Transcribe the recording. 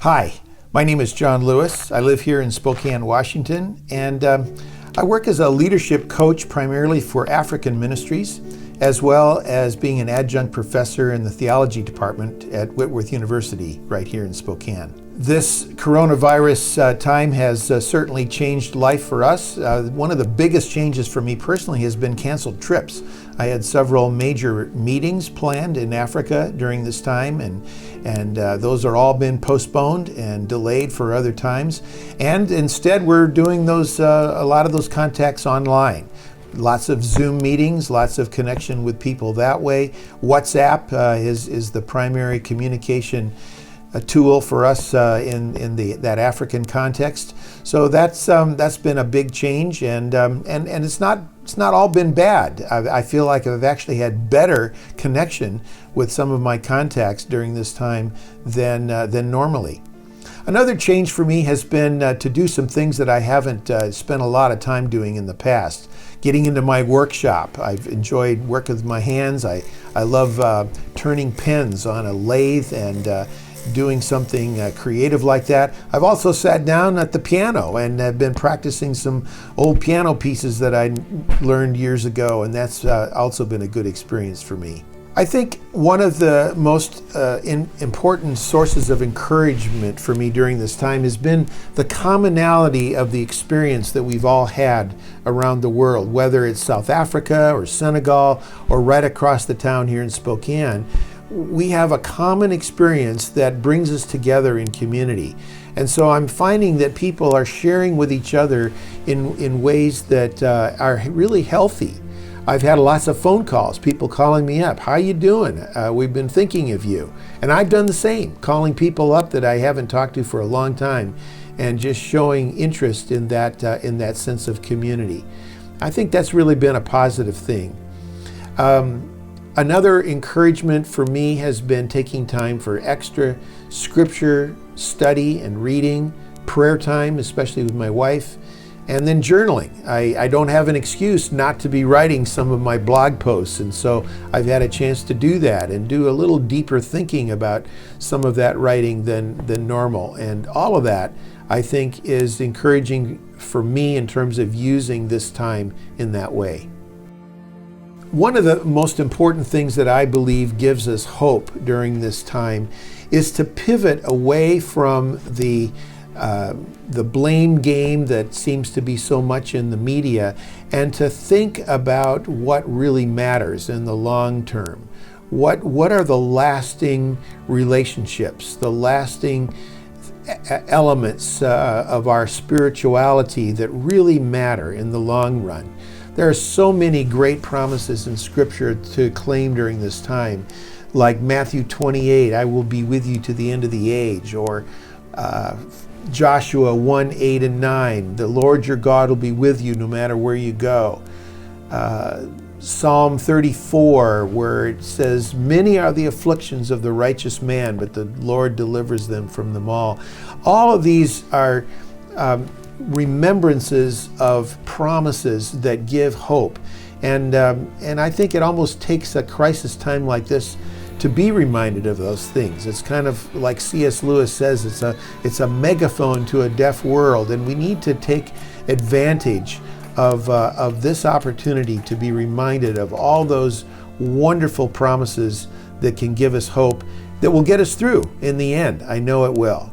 Hi, my name is Jon Lewis. I live here in Spokane, Washington, and I work as a leadership coach primarily for African ministries, as well as being an adjunct professor in the theology department at Whitworth University right here in Spokane. This coronavirus time has certainly changed life for us. One of the biggest changes for me personally has been canceled trips. I had several major meetings planned in Africa during this time, and those are all been postponed and delayed for other times. And instead, we're doing a lot of those contacts online. Lots of Zoom meetings, lots of connection with people that way. WhatsApp is the primary communication tool for us in that African context. So that's been a big change, and it's not all been bad. I feel like I've actually had better connection with some of my contacts during this time than normally. Another change for me has been to do some things that I haven't spent a lot of time doing in the past. Getting into my workshop. I've enjoyed working with my hands. I love turning pens on a lathe and doing something creative like that. I've also sat down at the piano and have been practicing some old piano pieces that I learned years ago, and that's also been a good experience for me. I think one of the most important sources of encouragement for me during this time has been the commonality of the experience that we've all had around the world, whether it's South Africa or Senegal or right across the town here in Spokane. We have a common experience that brings us together in community. And so I'm finding that people are sharing with each other in ways that are really healthy. I've had lots of phone calls, people calling me up. How you doing? We've been thinking of you. And I've done the same, calling people up that I haven't talked to for a long time and just showing interest in that sense of community. I think that's really been a positive thing. Another encouragement for me has been taking time for extra scripture study and reading, prayer time, especially with my wife, and then journaling. I don't have an excuse not to be writing some of my blog posts, and so I've had a chance to do that and do a little deeper thinking about some of that writing than normal. And all of that, I think, is encouraging for me in terms of using this time in that way. One of the most important things that I believe gives us hope during this time is to pivot away from the blame game that seems to be so much in the media, and to think about what really matters in the long term. What are the lasting relationships, the lasting elements of our spirituality that really matter in the long run? There are so many great promises in Scripture to claim during this time, like Matthew 28, I will be with you to the end of the age, or Joshua 1, 8 and 9, the Lord your God will be with you no matter where you go. Psalm 34, where it says, many are the afflictions of the righteous man, but the Lord delivers them from them all. All of these are remembrances of promises that give hope. And I think it almost takes a crisis time like this to be reminded of those things. It's kind of like C.S. Lewis says, it's a megaphone to a deaf world, and we need to take advantage of this opportunity to be reminded of all those wonderful promises that can give us hope that will get us through in the end. I know it will.